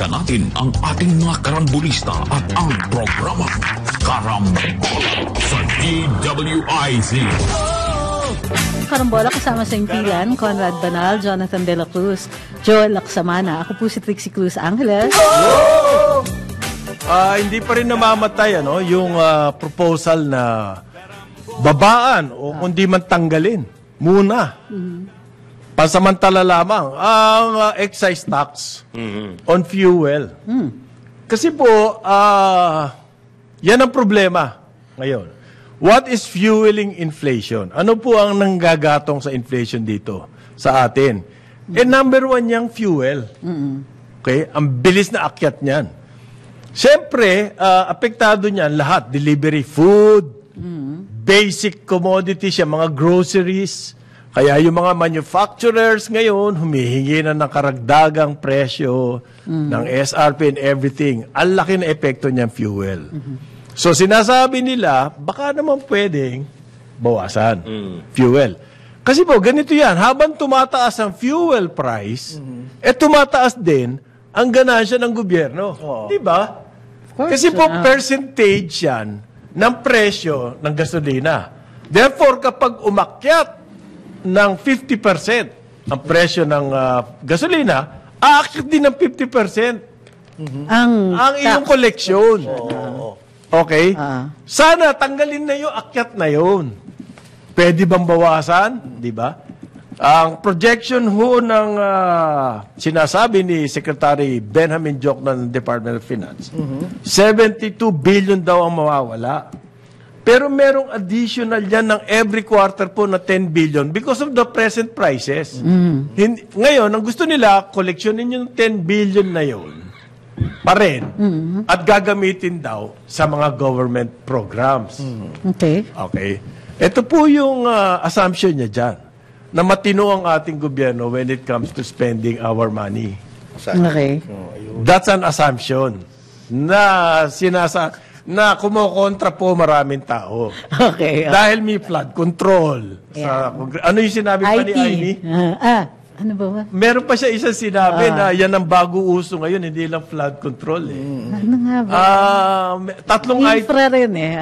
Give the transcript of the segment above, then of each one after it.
Dagdagan natin ang ating mga karambulista at ang programa Karambola sa DWIZ. Karambola kasama sa impilan, Conrad Banal, Jonathan De La Cruz, Joel Laksamana. Ako po si Trixie Cruz Angeles. Hindi pa rin namamatay yung proposal na babaan o kundi man tanggalin muna. Pansamantala lamang ang excise tax on fuel. Kasi po, yan ang problema ngayon. What is fueling inflation? Ano po ang nanggagatong sa inflation dito sa atin? Number one yung fuel. Okay? Ang bilis na akyat niyan. Siyempre, apektado niyan lahat. Delivery food, basic commodities, yung mga groceries. Kaya yung mga manufacturers ngayon, humihingi na ng karagdagang presyo ng SRP and everything. Ang laki na epekto niyang fuel. So sinasabi nila, baka naman pwedeng bawasan fuel. Kasi po, ganito yan. Habang tumataas ang fuel price, tumataas din ang ganansya ng gobyerno. Di ba? Kasi po, percentage yan ng presyo ng gasolina. Therefore, kapag umakyat ng 50% ang presyo ng gasolina, aakyat din ng 50% ang iyong koleksyon. Okay? Sana tanggalin na yung akyat na yun. Pwede bang bawasan? Di ba? Ang projection ho ng sinasabi ni Secretary Benjamin Joc ng Department of Finance, 72 billion daw ang mawawala. Pero merong additional yan ng every quarter po na 10 billion because of the present prices. Ngayon, ang gusto nila, koleksyonin yung 10 billion na yun pa rin at gagamitin daw sa mga government programs. Okay. Okay. Ito po yung assumption niya dyan, na matino ang ating gobyerno when it comes to spending our money. Okay. That's an assumption na na kumukontra po maraming tao. Okay. Dahil may flood control. Ano yung sinabi pa ni Aimee? Ano ba? Meron pa siya isang sinabi na yan ang bago uso ngayon, hindi lang flood control eh. Ano nga ba? Tatlong infra rin eh.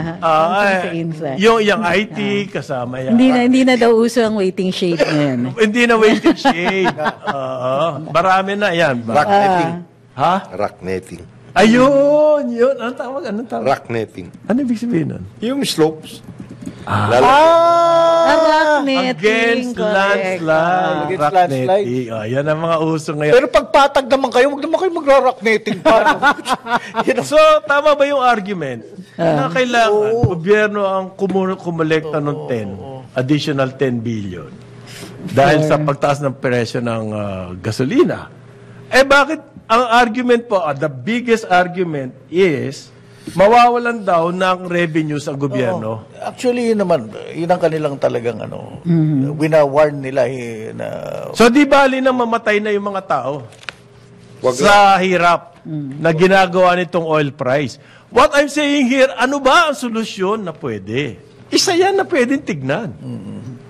Yung IT kasama yan. Hindi na daw uso ang waiting shade ngayon. Hindi na waiting shade. Marami na yan. Rock netting. Ha? Rock netting. Ayun, yun. Anong tawag? Rock netting. Ano ibig sabihin nun? Yung slopes. Rock netting. Against landslide. Against Rock landslide. netting. Yan ang mga uso ngayon. Pero pag patag naman kayo, huwag naman kayo magra-rock netting pa. So, tama ba yung argument? Na kailangan, gobyerno ang kumulekta ng 10, additional 10 billion. Dahil sa pagtaas ng presyo ng gasolina. Bakit? Ang argument po, the biggest argument is, mawawalan daw ng revenue sa gobyerno. Actually, yun naman, yun ang kanilang talagang wina-warn nila na... So, di bali na mamatay na yung mga tao sa hirap na ginagawa nitong oil price. What I'm saying here, ano ba ang solusyon na pwede? Isa yan na pwedeng tignan.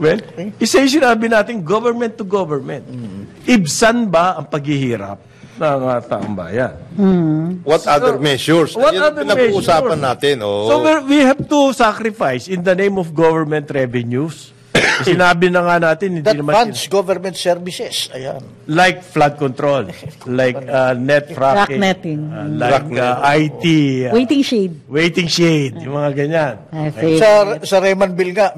Well, isa yung sinabi natin, government to government. Ibsan ba ang paghihirap ng taong bayan? What other measures? What Yan other pinag-uusapan measures? natin. So we have to sacrifice in the name of government revenues. Sinabi na nga natin, hindi That naman funds government services. Ayan. like flood control, like net Rock fracking, netting. like IT, Waiting shade. waiting shade, yung mga ganyan. Sa Rayman Bill nga,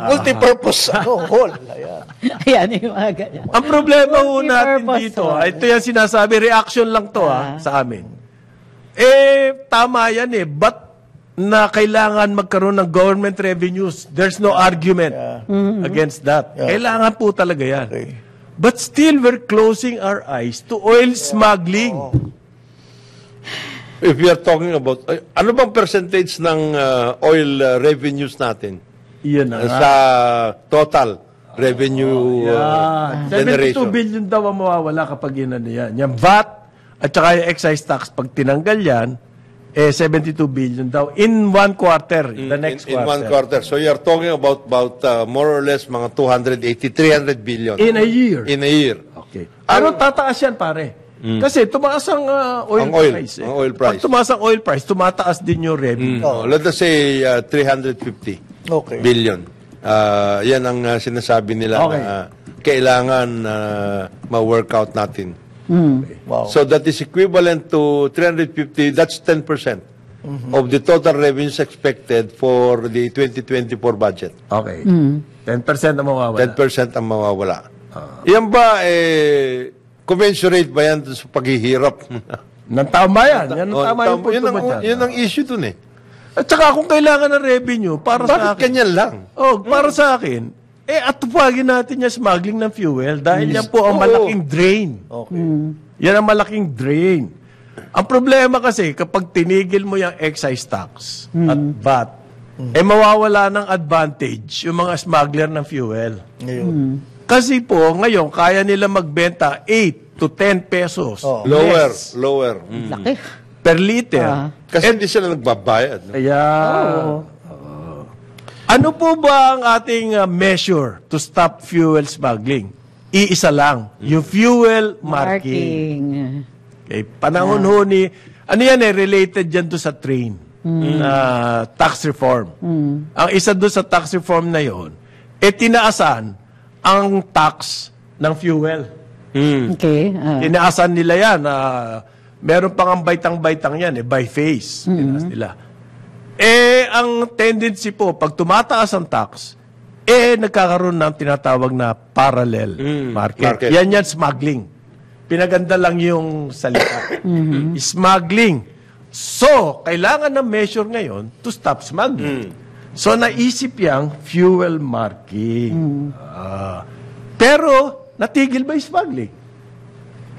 multipurpose hall. Ayan. Ayan yung mga ganyan. Ang problema ho natin Multi-purpose dito, hall. ito yung sinasabi, reaction lang to sa amin. Tama yan but na kailangan magkaroon ng government revenues. There's no argument against that. Kailangan po talaga yan. Okay. But still, we're closing our eyes to oil smuggling. If we are talking about, ano bang percentage ng oil revenues natin? Iyan na nga. Sa total revenue 72 generation? billion daw ang mawawala kapag yun yan. Yung VAT at saka yung excise tax, pag tinanggal yan, 72 billion daw in one quarter, the next in quarter. one quarter. So you are talking about more or less mga 280, 300 billion. In a year. In a year. Okay. Ano tataas yan, pare? Kasi tumaas ang oil Ang oil, price. ang oil price. Pag tumaas ang oil price, tumataas din yung revenue. Let us say 350 Okay. billion. Yan ang sinasabi nila Okay. na kailangan ma-work out natin. Wow. So that is equivalent to 350, that's 10% of the total revenues expected for the 2024 budget. Okay. 10% ang mawawala. 10% ang mawawala. Yan ba, commensurate ba yan sa paghihirap? Ng taong bayan. Yan ang tama yung punto yun, ba dyan? yun ang issue dun eh. At saka kung kailangan ng revenue, para sa Bakit akin. ganyan lang? Para sa akin, atupagin natin yung smuggling ng fuel dahil yan po ang Oo. malaking drain. Okay. Yan ang malaking drain. Ang problema kasi, kapag tinigil mo yung excise tax at VAT, mawawala ng advantage yung mga smuggler ng fuel. Ngayon. Kasi po, ngayon, kaya nila magbenta 8 to 10 pesos less Lower. Laki. per liter. Kasi hindi sila nagbabayad. No? Kaya, ano po ba ang ating measure to stop fuel smuggling? Iisa lang, yung fuel marking. Okay, panahon ho ni, ano yan related yan doon sa train, tax reform. Ang isa doon sa tax reform na yon, tinaasan ang tax ng fuel. Okay. Tinaasan nila yan. Meron pang ang baitang-baitang yan, by phase. Tinaas nila. Ang tendency po, pag tumataas ang tax, nagkakaroon ng tinatawag na parallel market. Market. Yan smuggling. Pinaganda lang yung salita. Smuggling. So, kailangan ng measure ngayon to stop smuggling. So, naisip yang fuel marking. Pero, natigil ba yung smuggling?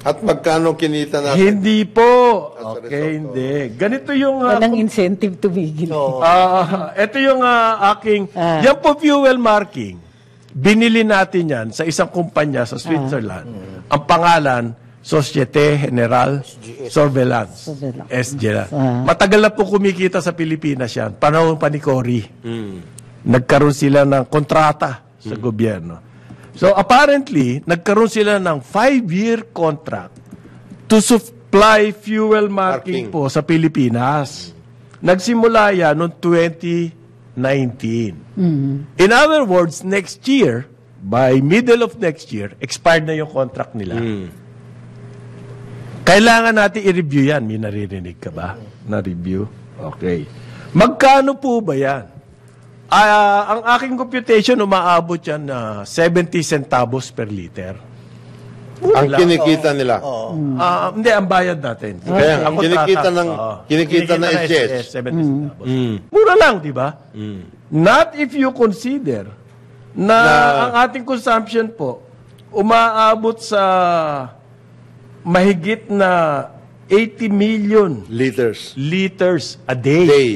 At magkano kinita natin? Hindi po. As a Okay, result, hindi. Ganito yung... Walang incentive tumigil. ito yung aking... Yan po fuel marking. Binili natin yan sa isang kumpanya sa Switzerland. Ang pangalan, Societe Generale Surveillance. SGL. Matagal na po kumikita sa Pilipinas yan. Panahon pa ni Cory. Nagkaroon sila ng kontrata sa gobyerno. So apparently, nagkaroon sila ng 5-year contract to supply fuel marking po sa Pilipinas. Nagsimula yan noong 2019. In other words, next year, by middle of next year, expired na yung contract nila. Kailangan natin i-review yan. May naririnig ka ba? Na-review? Okay. Magkano po ba yan? Ang aking computation, umaabot yan na 70 centavos per liter. Ang kinikita nila. Hindi, ang bayad natin. Kaya Ang kinikita ng SGS. 70 centavos. Mura lang, di ba? Not if you consider na ang ating consumption po, umaabot sa mahigit na 80 million Liters. liters a day. Day.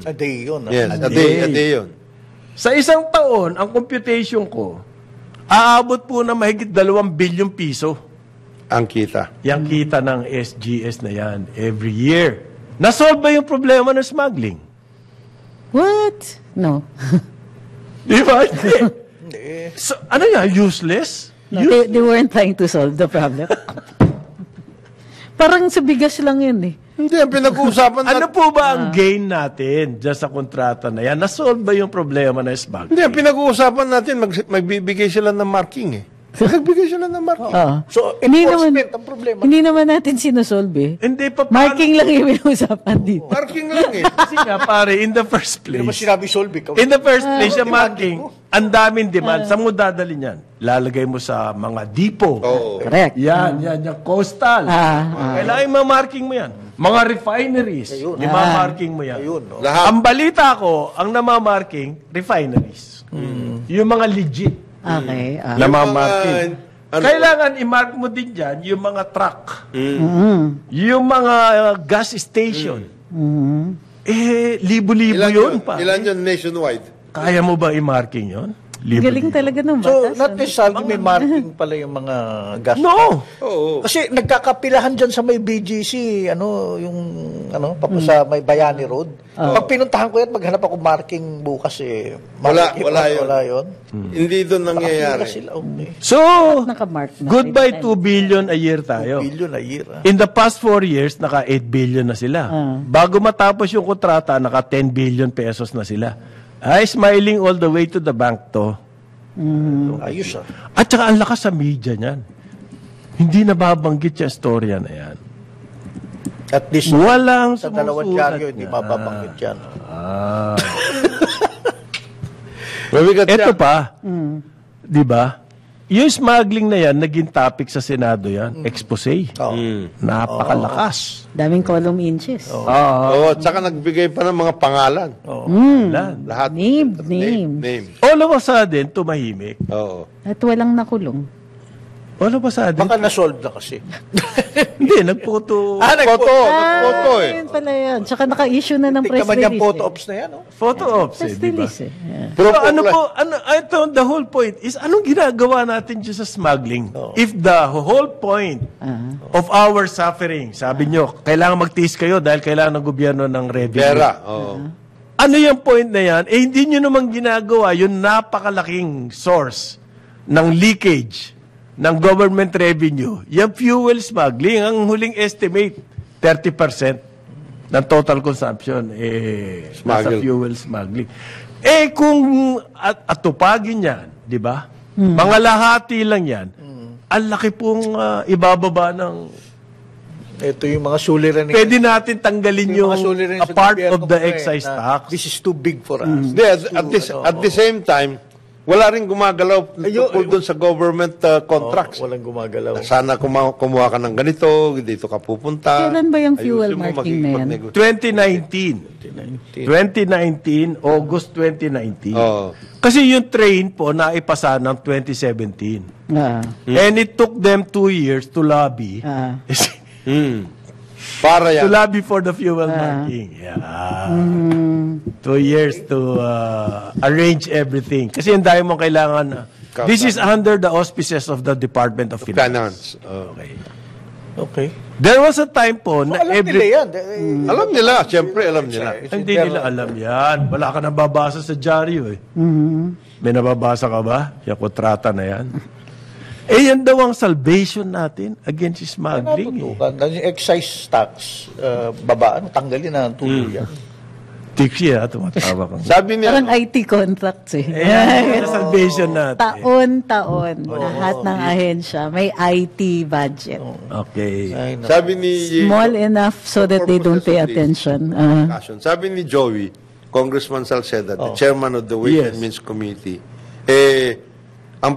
A day yun. Yes, A a day day. yun. Sa isang taon, ang computation ko, aabot po na mahigit 2 bilyong piso. Ang kita. Yang kita ng SGS na yan every year. Nasolve ba yung problema ng smuggling? What? No. Di ba? Hindi. So, ano yan? Useless? No, they weren't trying to solve the problem. Parang sa bigas lang yun eh. Hindi, ang pinag-uusapan Ano po ba ang gain natin dyan sa kontrata na yan? Nasolve ba yung problema ng smuggling? Hindi, ang pinag-uusapan natin, magbibigay sila ng marking eh. Magbibigay sila ng marking. So, Hindi naman, enforcement ang problema. hindi naman natin sinusolve eh. Hindi pa Marking lang yung usapan dito. Marking lang eh. Kasi nga pare, in the first Hindi naman place, sinabi solve ikaw. in the first place, yung demanding marking, mo. ang daming demand. Saan mo dadalhin yan? Lalagay mo sa mga depot. Oo. Correct. Yan, yung coastal. Kailangan ma-marking mo yan. Mga refineries, ma-marking mo yan. Ayun, no? Lahat. Ang balita ko, ang namamarking, refineries. Yung mga legit Okay. na ma-marking. ano- Kailangan i-mark mo din dyan yung mga truck. Yung mga gas station. Libo-libo Ilan yun yun? pa. Ilan yun nationwide? Kaya mo ba i-marking yun? Galing talaga ng So, batas. not necessarily may marking pala yung mga gas. No! Oo. Kasi nagkakapilahan dyan sa may BGC, sa may Bayani Road. Pag pinuntahan ko yan, maghanap ako marking bukas Wala Wala yun. yun. Hindi doon nangyayari. Nakapila sila. Okay. So, Nakamark na. goodbye 2 billion a year tayo. Billion a year. In the past 4 years, naka 8 billion na sila. Bago matapos yung kontrata, naka 10 billion pesos na sila. Ay, smiling all the way to the bank to. Ayos At saka ang lakas sa media niyan. Hindi nababanggit yung storya na yan. At least Walang sa dalawang sumusulat dyaryo, hindi niya. mababanggit yan. Mabigat Ito siya. pa, di ba? Yung smuggling na yan, naging topic sa Senado yan. Expose. Napakalakas. Daming column inches. Oo, at saka nagbigay pa ng mga pangalan. Lahat. Name. All of a sudden, tumahimik. Oo. At walang nakulong. All of a sudden, Baka na-solve na kasi. hindi, nagphoto. Nagphoto eh. Ayun pala yan. Tsaka naka-issue na ng Tingnan press naman yung release. photo ops na yan. Photo ops, Press di ba? release Yeah. So, ito, the whole point is, anong ginagawa natin dyan sa smuggling? If the whole point of our suffering, sabi nyo, kailangan magtiis kayo dahil kailangan ng gobyerno ng revenue. Pera. Oo. Ano yung point na yan? Hindi nyo naman ginagawa yung napakalaking source ng leakage ng government revenue. Yung fuel smuggling, ang huling estimate, 30% ng total consumption nasa fuel smuggling. Kung atupagin yan, di ba? Mga lahati lang yan, ang laki pong ibababa ng... Ito yung mga suliran. Pwede natin tanggalin yung mga suliran a sa part gobyerno of the ko excise na tax. This is too big for us. Hindi, at the same time, wala rin gumagalaw tungkol doon sa government contracts. Walang gumagalaw. Sana kumuha ka ng ganito, dito ka pupunta. Kailan ba yung fuel Ayusin mo, marking na yan? makikipag-negotiate. 2019, August 2019. Oo. Kasi yung train po naipasa ng 2017. And it took them 2 years to lobby. Para To yan. lobby for the fuel marking. Yeah. 2 years to arrange everything. Kasi yung dahil mo kailangan this is under the auspices of the Department of Finance. Finance. Okay. There was a time po na Alam nila yan. Alam nila, siyempre alam nila. Hindi nila alam yan. Wala ka nababasa sa dyaryo eh. May nababasa ka ba? Yung kontrata na yan. Yan daw ang salvation natin against smuggling. Natutukan. Yung excise tax, babaan, tanggalin na ang tuloy yan. Tiksi tumatawa kang. Sabi niya, Parang IT contracts Yan ang salvation natin. Taon-taon. Lahat ng ahensya may IT budget. Okay. sabi ni Small enough so that they don't pay attention. Sabi ni Joey, Congressman Salceda, the chairman of the Ways Yes. and Means Committee, ang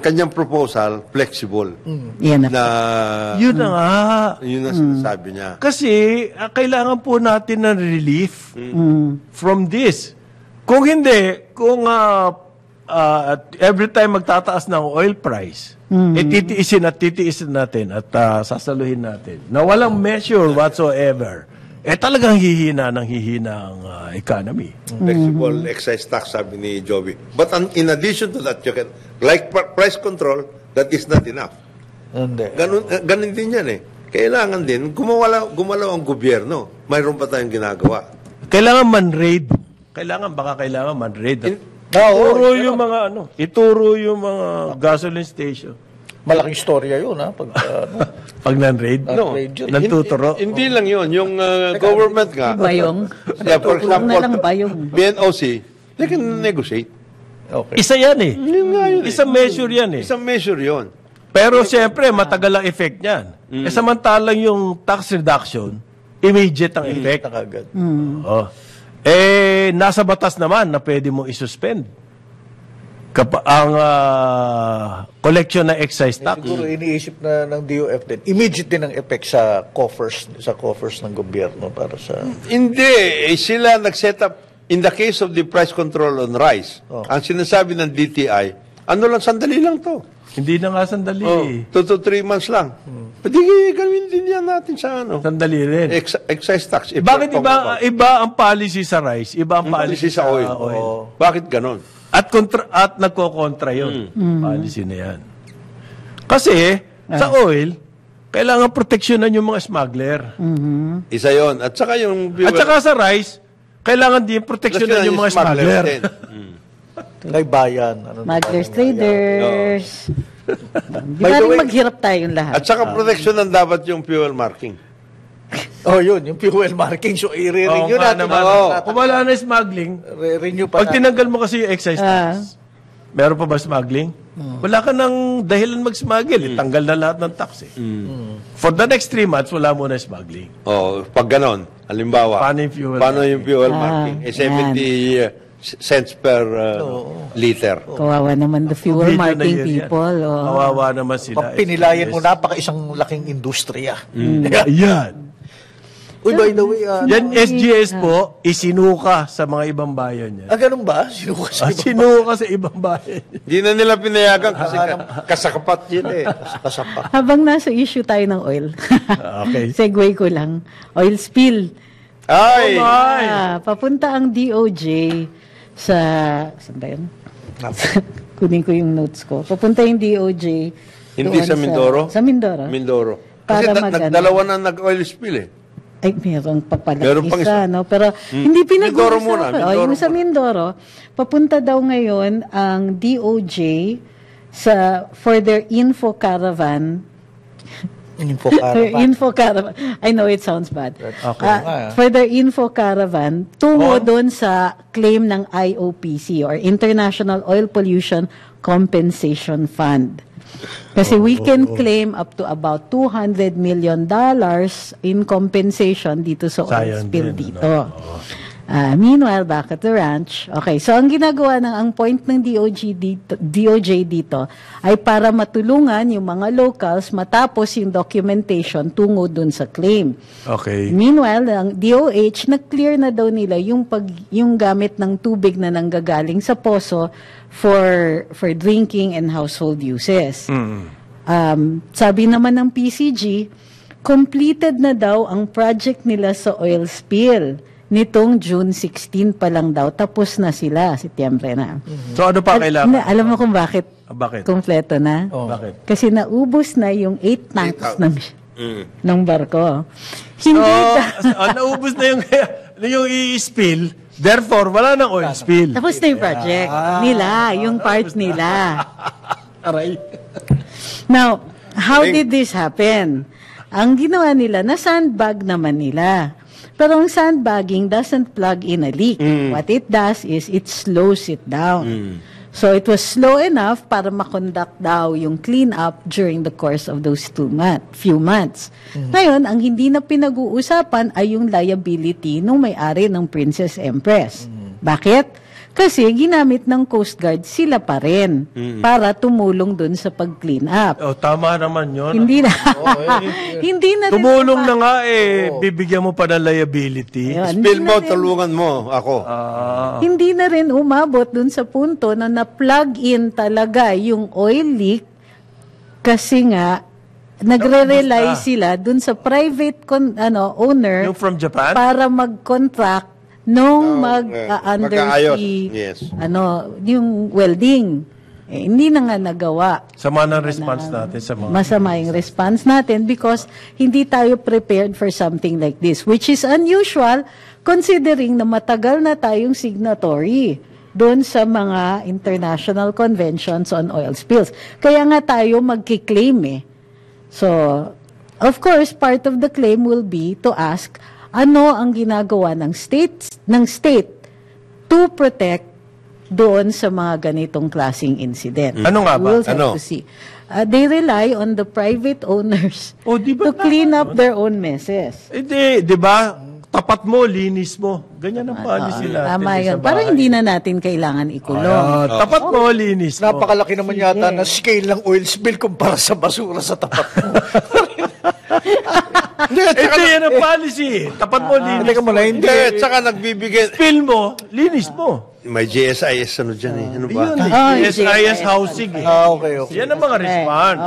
kanyang proposal, flexible. Yan na. Na, Yun na nga. yun ang sinasabi niya. Kasi kailangan po natin ng relief from this. Kung hindi, kung every time magtataas ng oil price, titiisin natin at sasaluhin natin na walang measure whatsoever, talagang hihina ang economy. Flexible excise tax, sabi ni Joey. But in addition to that, you can, like price control, that is not enough. Hindi. Ganun din yan eh. Kailangan din, gumalaw ang gobyerno. Mayroon pa tayong ginagawa. Kailangan man-raid. Kailangan man-raid. Ituro yung mga gasoline station. Malaking storya yun, ha? Pag nan-raid, Non-raid yun. nantuturo. Hindi lang yun. Yung government nga, Bayong. yeah, for Tulong na lang example, bayong. BNOC, they can negotiate. Okay. Isa yan eh. Yun nga yun. Isang measure yan eh. Isang measure yun. Pero siyempre, matagal ang effect niyan. Samantalang yung tax reduction, immediate ang effect. Nakagad. Oh. Nasa batas naman na pwede mo isuspend ang collection ng excise tax. Siguro iniisip na ng DOF din. Immediate din ang effect sa coffers ng gobyerno para sa... Hindi. Sila nag-set up, in the case of the price control on rice, ang sinasabi ng DTI, sandali lang to. Hindi na nga sandali. 2 to 3 months lang. Pwede gawin din yan natin sa Sandali rin. excise tax. Bakit iba ang policy sa rice, iba ang policy sa oil? Bakit ganon? At nagko-kontra yun. Policy na yan. Kasi, sa oil, kailangan proteksyonan yung mga smuggler. Isa yon. At saka yung fuel. At saka sa rice, kailangan din proteksyonan yung mga smuggler. din. Kay bayan. Ano Smugglers, traders. Di By ba the rin way- maghirap tayong lahat? At saka proteksyonan dapat yung fuel marking. Oh, yun. Yung fuel marking. So, i-renew nga natin. naman. Oo. Kung wala na smuggling, Renew pa pag tinanggal mo kasi yung excise tax, meron pa ba smuggling? Wala ka ng dahilan mag-smuggle. Tanggal na lahat ng tax. For the next 3 months, wala mo na smuggling. Oh, pag ganon, halimbawa. Paano yung fuel marking? 70 cents per liter. Kawawa naman the fuel Video na marking yun yan. people. Oh. Kawawa naman sila. Pag pinilayan mo, napaka-isang laking industriya. Yan. Uy, by the way, Yan, SGS po, isinuka sa mga ibang bayan yan. ganun ba? Sinuka sa ibang Sinuka sa ibang bayan. Hindi na nila pinayagan kasi kasakapat yun eh. kasapa. Habang nasa issue tayo ng oil. Okay. Segue ko lang. Oil spill. Ay! Papunta ang DOJ sa... Saan ba yun? Kunin ko yung notes ko. Papunta yung DOJ. Hindi doon sa Mindoro? Sa Mindoro. Mindoro. Kasi Para mag-ano. dalawa na nag-oil spill eh. Ay, meron pa pala Meron pang isa, isa. no? Pero hindi Mindoro muna, pinag-uusapan. Mindoro Yung sa Mindoro, papunta daw ngayon ang DOJ for their info caravan. Info caravan. I know it sounds bad. For their info caravan, tungo doon sa claim ng IOPC or International Oil Pollution Compensation Fund. Kasi we can claim up to about $200 million in compensation dito sa oil Sayang spill din, dito. Meanwhile, back at the ranch, okay, so ang ginagawa ang point ng DOJ dito ay para matulungan yung mga locals matapos yung documentation tungo dun sa claim. Okay. Meanwhile, ang DOH, nag-clear na daw nila yung gamit ng tubig na nanggagaling sa poso for drinking and household uses. Sabi naman ng PCG, completed na daw ang project nila sa oil spill. Nitong June 16 pa lang daw, tapos na sila, Setyembre na. So ano pa kailangan? Alam mo kung bakit? Bakit? Kompleto na? Bakit? Kasi naubos na yung 8 tanks ng barko. Hindi Naubos na yung i-spill. Therefore, wala nang oil spill. tapos na yung project nila, yung part nila. Aray. Now, how did this happen? Ang ginawa nila, na-sandbag naman nila. Pero ang sandbagging doesn't plug in a leak. What it does is it slows it down. So it was slow enough para makonduct daw yung clean-up during the course of those few months. Ngayon, ang hindi na pinag-uusapan ay yung liability ng may-ari ng Princess Empress. Bakit? Kasi ginamit ng Coast Guard sila pa rin para tumulong dun sa pag-clean up. Oh, tama naman yun. Hindi na. Hindi na rin Tumulong na nga bibigyan mo pa ng liability. Ayun, Spill hindi mo, na rin- tulungan mo ako. Hindi na rin umabot dun sa punto na na-plug in talaga yung oil leak kasi nga nagre-rely sila dun sa private owner Yung from Japan? para mag-contract nung magkaayos. undersea Yes. yung welding. Hindi na nga nagawa. Sama ng response natin sa mga... Masama yung response natin because hindi tayo prepared for something like this, which is unusual considering na matagal na tayong signatory doon sa mga international conventions on oil spills. Kaya nga tayo magkiklaim . So, of course, part of the claim will be to ask ano ang ginagawa ng state to protect doon sa mga ganitong klaseng incident. Ano nga ba? We'll have Ano? to see. They rely on the private owners Oh, di ba to clean up their own messes. Di ba? Tapat mo, linis mo. Ganyan ang policy natin. Tama sa yun. bahay. Para hindi na natin kailangan ikulong. Tapat mo, linis mo. Napakalaki naman yata na scale ng oil spill kumpara sa basura sa tapat mo. Ito yan ang policy. Tapat mo, linis Teka mo. muna, hindi. Hindi, tsaka nagbibigay. Spill mo, linis mo. May GSIS ano dyan eh. Ano ba? SIS housing eh. Okay. Yan ang mga response.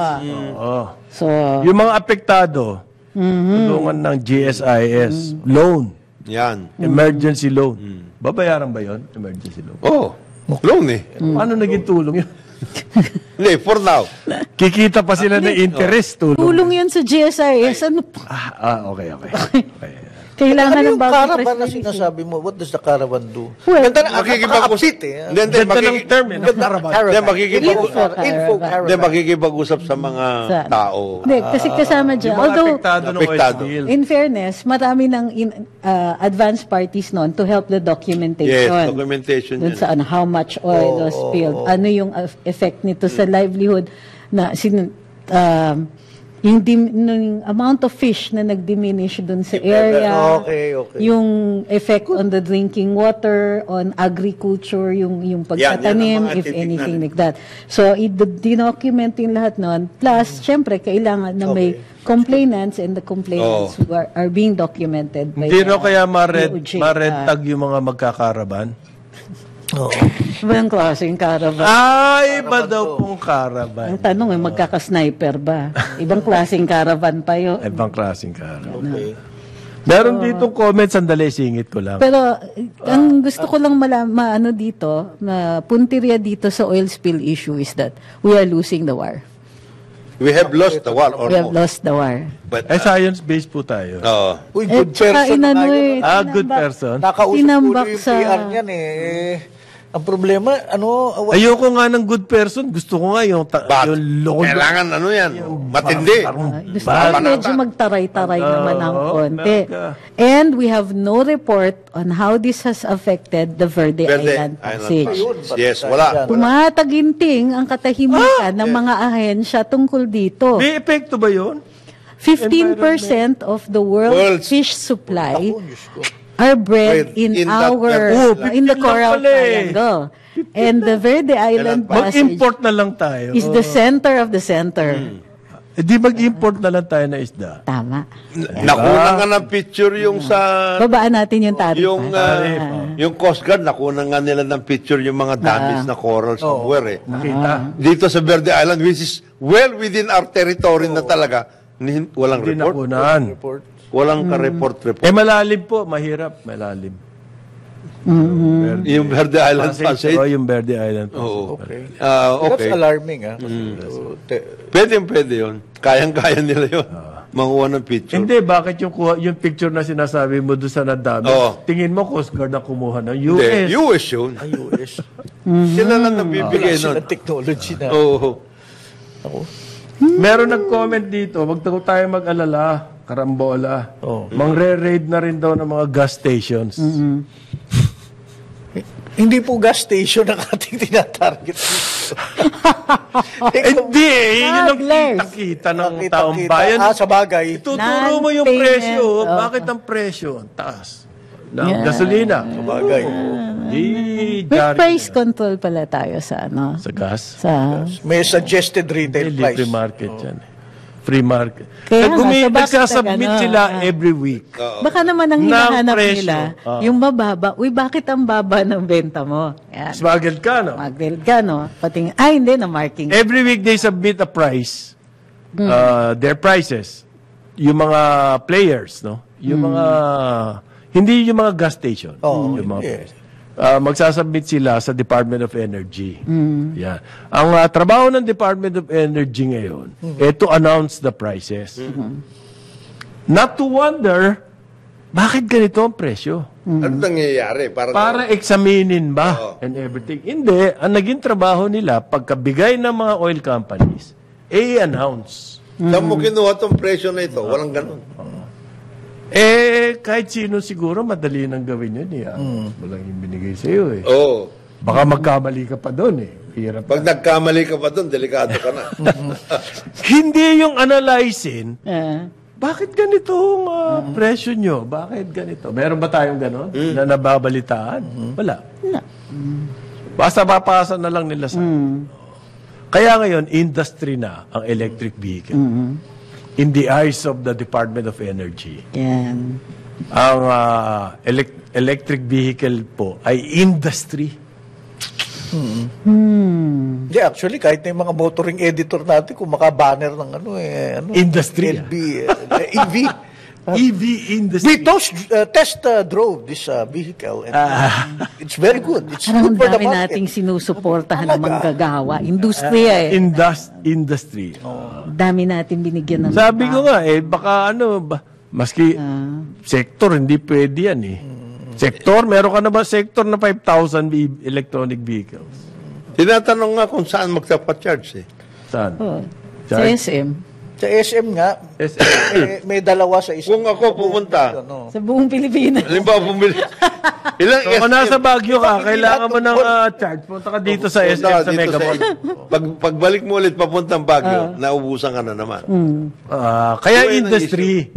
Oo. So, Yung mga apektado, tulungan ng GSIS, loan, Yan. emergency loan. Babayaran ba yon? Emergency loan. Oh. Loan eh. Paano naging tulong yun? Hindi, for now. Kikita pa sila ng interest, tulong. Tulong yun sa GSIS. Ano pa? Okay. Kailangan ng Ano yung bagong caravan press na release. sinasabi mo? What does the caravan do? Well, Ganda na, Makikipag-usap. upbeat eh. Hindi, Ganda ng term eh. Ganda ng caravan. Hindi, makikipag-usap. Info Caravan. Hindi, caravan. makikipag-usap sa mga Sa- tao. Hindi, kasi kasama dyan. Yung mga Although, apektado ng oil Apektado. spill. in fairness, marami ng advanced parties noon to help the documentation. Yes, documentation Dun yan. sa how much oil was spilled. Ano yung effect nito sa livelihood na yung amount of fish na nag-diminish dun sa area. Okay. Yung effect on the drinking water, on agriculture, yung pagtatanim, yan ang mga if titignan. anything like that. So, dinocument yung lahat nun. Plus, syempre, kailangan na may complainants and the complainants who are being documented by Hindi the no kaya DOJ. marentag yung mga magkakaraban? Ibang klaseng caravan. Iba daw pong caravan. Ang tanong magkaka-sniper ba? Ibang klaseng caravan pa yun. Ibang klaseng caravan. Meron ditong comment, sandali, singit ko lang. Pero ang gusto ko lang maano dito, na puntirya dito sa oil spill issue is that we are losing the war. We have lost the war We have almost. lost the war. But, Science-based po tayo. Uy, good tsaka person na inano yun. Good person. Nakausap ko Tinambak yung sa- PR niyan ang problema, Ayoko nga ng good person. Gusto ko nga yung loko. kailangan yan, matindi. Gusto ko medyo magtaray-taray naman ng konti. And we have no report on how this has affected the Verde Island Passage. Yes, wala. Tumataginting ang katahimikan ng mga ahensya tungkol dito. May epekto ba yun? 15% of the world's World's- fish supply are bred in in that- in the 15 lang Coral pala eh. Triangle. And the Verde Island Passage Mag-import na lang tayo. is the center of the center. Di mag-import na lang tayo na isda. Tama. Nakuha nga ng picture yung sa Babaan natin yung tarif. yung Coast Guard, nakuha nga nila ng picture yung mga damaged na coral somewhere eh. Makita. Dito sa Verde Island, which is well within our territory na talaga, walang Hindi report. nakunan. Walang ka-report. Malalim po. Mahirap. Malalim. Yung Verde Island Passage. Yung Verde Island Passage. Oo. Okay. Okay. That's alarming, Pwede yun. Kayang-kaya nila yun. Manguha ng picture. Hindi, bakit yung picture na sinasabi mo doon sa nadami? Oo. Tingin mo, Coast Guard na kumuha ng Hindi, US. US yun. US. Sila lang nabibigay Wala nun. silang technology na. Oo. Meron nag-comment dito, wag tayo mag-alala, karambola. Mangre-raid na rin daw ng mga gas stations. Hindi po gas station ang ating tinatarget dito. Hindi, yun ang Smugglers. kita-kita ng Nakita-kita. taong bayan. Sa bagay. Ituturo mo yung Non-payment. presyo. Bakit ang presyo? Ang taas. Ng gasolina. Sa bagay. May price control pala tayo sa Sa gas? May suggested retail Hindi, price. free market yan. Free market. Kaya nga, so bakit Nagsasubmit ano, sila every week. Baka naman ang Ng hinahanap presyo. nila, yung mababa, uy, bakit ang baba ng benta mo? Yan. Smuggled ka, no? Magdil ka, no? Pating, hindi, na marking. Every week they submit a price, their prices. Yung mga players, no? Yung mga, hindi yung mga gas station. Yung mga players. Magsasubmit sila sa Department of Energy. Yan. Ang trabaho ng Department of Energy ngayon, to announce the prices. Not to wonder, bakit ganito ang presyo? Ano nangyayari? Para examinin ba and everything. Hindi, ang naging trabaho nila, pagkabigay ng mga oil companies, i-announce. Saan mo kinuha tong presyo na ito? Walang ganun. Kahit sino siguro, madali nang gawin yun. Walang yung binigay sa iyo eh. Oo. Baka magkamali ka pa doon eh. Hirap. Pag nagkamali ka pa doon, delikado ka na. Hindi yung analyzing, Ah. bakit ganito ang presyo nyo? Bakit ganito? Meron ba tayong gano'n na nababalitaan? Wala. Basta papasa na lang nila sa Kaya ngayon, industry na ang electric vehicle. In the eyes of the Department of Energy. Yan. Ang electric vehicle po ay industry. Hindi, actually, kahit na yung mga motoring editor natin, kung maka-banner ng Industry. LB, EV, EV industry. We test drove this vehicle. And, it's very good. It's Parang good for the dami market. nating sinusuportahan ng manggagawa. Industriya eh. Industry. Dami natin binigyan ng Sabi ko nga, baka maski sector, hindi pwede yan eh. Sektor, meron ka na ba sektor na 5,000 electronic vehicles? Tinatanong nga kung saan magpapa-charge eh. Saan? sa SM. Sa SM nga, may dalawa sa isang. Kung ako pumunta, Sa buong Pilipinas. halimbawa bumili. Ilang So, kung nasa Baguio ka, kailangan mo ng charge. Punta ka dito sa SM sa dito Megapol. Pagbalik mo ulit papuntang Baguio, naubusan ka na naman. Kaya Yun ang industry.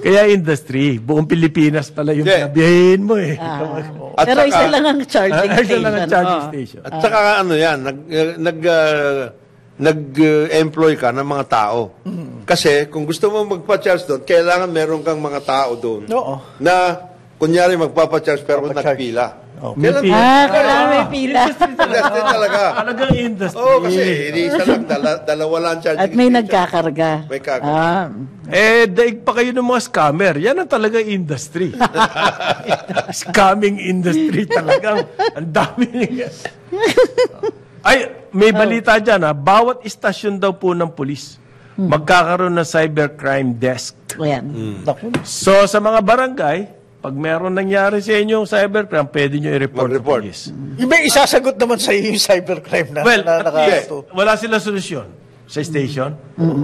Kaya industry. Buong Pilipinas pala yung Yeah. sabihin mo eh. At Pero saka- isa lang ang charging Isa station. lang ang charging Oo. station. At saka ano yan, nag-employ ka ng mga tao. Kasi kung gusto mo magpa-charge doon, kailangan meron kang mga tao doon Oo. na kunyari magpapa-charge pero nagpila. Kailan Kailangan may pila. industry talaga. Talagang industry. Oo, kasi hindi isa lang, dalawa lang ang charging At may station. nagkakarga. May kakarga. Daig pa kayo ng mga scammer. Yan ang talaga industry. Scamming industry talagang. Ang dami. Ay, may balita dyan ha. Bawat istasyon daw po ng pulis, magkakaroon ng cybercrime desk. Ayan. Naku. So, sa mga barangay, pag meron nangyari sa inyo yung cybercrime, pwede nyo i-report sa Mag-report. police. May isasagot naman sa iyo yung cybercrime na. Well, na at least, wala silang solusyon sa station.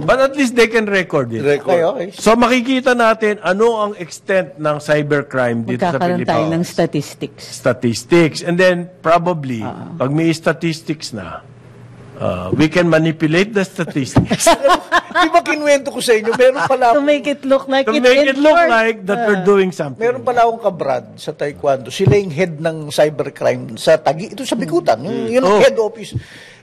But at least they can record it. Okay, okay. So makikita natin ano ang extent ng cybercrime dito sa Magkakaroon tayo ng Pilipinas. statistics. And then probably, pag may statistics na, we can manipulate the statistics Di ba kinuwento ko sa inyo, meron pala To make it look like to it make it look enforced. like that we're doing something. Meron pala akong kabrad sa Taekwondo. Sila yung head ng cybercrime sa Taguig. Ito sa Bikutan. Yung Oh. head office.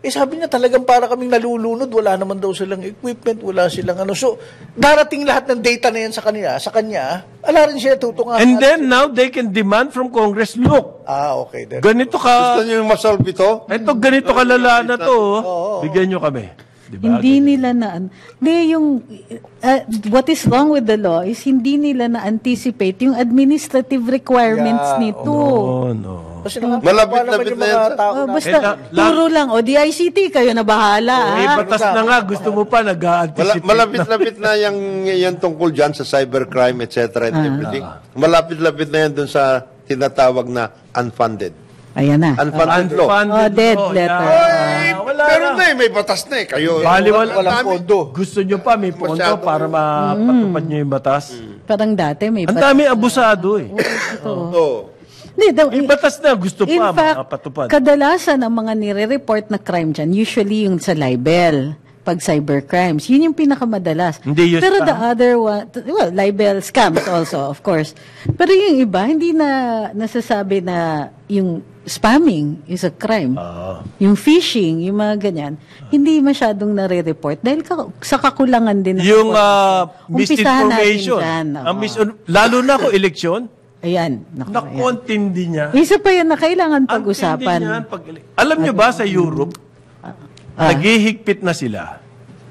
Sabi niya talagang para kaming nalulunod. Wala naman daw silang equipment. Wala silang ano. So, darating lahat ng data na yan sa kanya. Ala rin siya tutungan. And then now they can demand from Congress, look, Okay. Then. ganito Gusto ka, nyo yung masolve ito? ganito kalala na to, bigyan nyo kami. Diba? Hindi nila what is wrong with the law is hindi nila na-anticipate yung administrative requirements nito. No. Kasi Malapit-lapit na yan sa- tao na. Basta, turo lang. O, DICT, kayo na bahala. May ha? batas na nga, gusto mo pa, nag-a-anticipate na. Malapit-lapit na yan tungkol dyan sa cybercrime, etc. and everything. Malapit-lapit na yan dun sa tinatawag na unfunded. Ayan na. Unfunded law. Oh, dead letter. Pero na may batas na eh. Kayo, Baliwala. Walang pondo. Gusto nyo pa, may pondo Masyado. para mapatupad nyo yung batas. Parang dati may Ang dami abusado eh. Oo. Hindi, Yung batas na gusto in pa fact, mapatupad. kadalasan ang mga nire-report na crime dyan, usually yung sa libel, pag cybercrimes. Yun yung pinakamadalas. Hindi yung Pero scam. the other one, well, libel scams also, of course. Pero yung iba, hindi na nasasabi na yung spamming is a crime. Yung phishing, yung mga ganyan, hindi masyadong nare-report dahil sa kakulangan din. ng Yung report. Umpisahan natin misinformation. dyan, Lalo na kung eleksyon, Ayan. Naku, naku, ayan. ang tindi niya. Isa pa yan na kailangan Ang pag-usapan. tindi niyan alam nyo ba sa Europe, naghihigpit na sila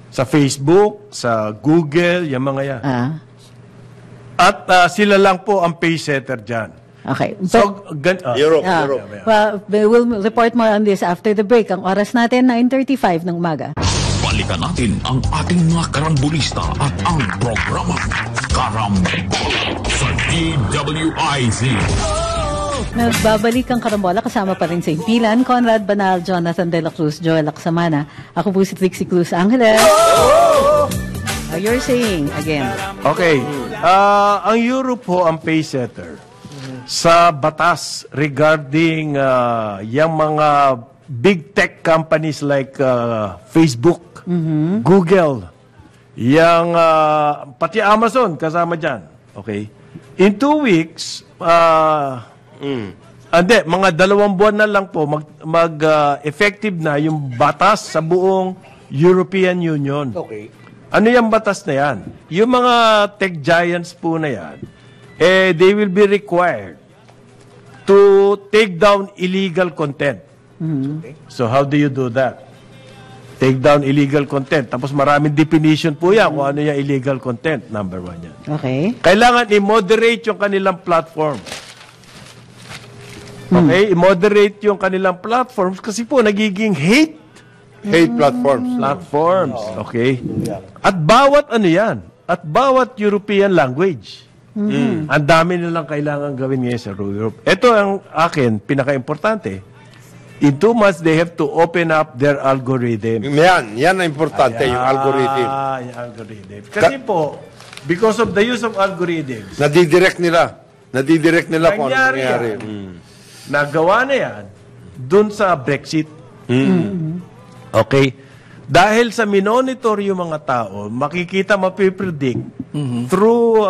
sa Facebook, sa Google, yung mga yan. At sila lang po ang pay setter dyan. Okay. So, Europe. Well, we will report more on this after the break. Ang oras natin, 9:35 ng umaga. Balikan natin ang ating mga karambulista at ang programa Karambola sa DWIZ. Nagbabalik ang karambola kasama pa rin sa Impilan, Conrad Banal, Jonathan De La Cruz, Joel Laksamana. Ako po si Trixie Cruz Angeles. You're saying again. Okay. Ang Europe po ang pay setter sa batas regarding yung mga big tech companies like Facebook, Google, yung pati Amazon kasama dyan. Okay. In 2 weeks, mga 2 buwan na lang po effective na yung batas sa buong European Union. Okay. Ano yung batas na yan? Yung mga tech giants po na yan, they will be required to take down illegal content. So how do you do that? Take down illegal content. Tapos maraming definition po yan kung ano yung illegal content. Number 1 yan. Okay. Kailangan i-moderate yung kanilang platform. Okay? I-moderate yung kanilang platforms kasi po nagiging hate platforms. platforms. Okay? At bawat ano yan? At bawat European language. Ang dami nilang kailangan gawin ngayon sa Europe. Ito ang akin, pinaka-importante. In 2 months, they have to open up their algorithm. Yan ang importante, yung algorithm. Yung algorithm. Kasi po, because of the use of algorithms, Nadidirect nila kung ano nangyari nangyari. yan. Nagawa na yan dun sa Brexit. Okay? Dahil sa minonitor yung mga tao, makikita, mapipredict through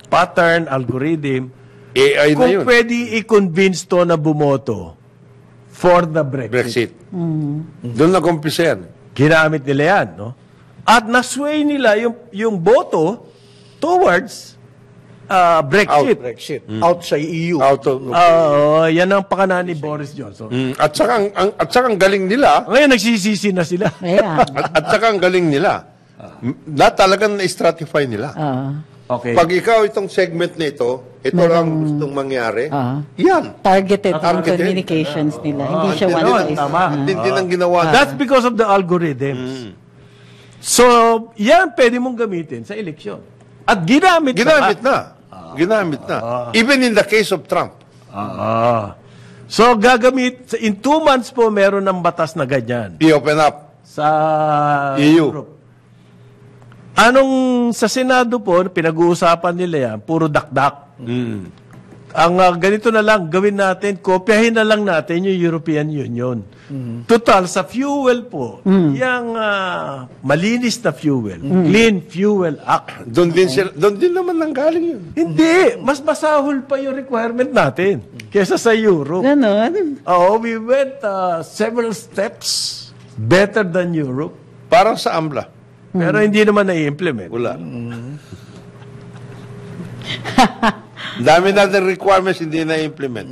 pattern, algorithm, AI na kung yun. pwede i-convince to na bumoto for the Brexit. Doon nag-umpisa yan. Ginamit nila yan, no? At nasway nila yung boto towards Brexit. Brexit. Out sa EU. Out of, Yan ang pakana ni Boris Johnson. At saka ang galing nila, Ngayon, nagsisisi na sila. Ayan. at saka ang galing nila, na talagang na-stratify nila. Okay. Pag ikaw itong segment na ito lang gustong mangyari, yan. Targeted ang Targeted. communications nila. Hindi siya Hindi one lang, place. tama. Hindi lang ginawa. That's because of the algorithms. So, yan pwede mong gamitin sa eleksyon. At ginamit na. Even in the case of Trump. So, gagamit, in 2 months po, meron ng batas na ganyan I-open up. sa EU. Europe. Anong sa Senado po, pinag-uusapan nila yan, puro dakdak. Ang ganito na lang, gawin natin, kopyahin na lang natin yung European Union. Total, sa fuel po, yung malinis na fuel, Clean Fuel Act. Doon din naman nanggaling yun. Hindi, mas masahol pa yung requirement natin kesa sa Europe. Ganon. We went several steps better than Europe. Parang sa AMLA. Pero hindi naman na-implement. Wala. Dami natin requirements hindi na-implement.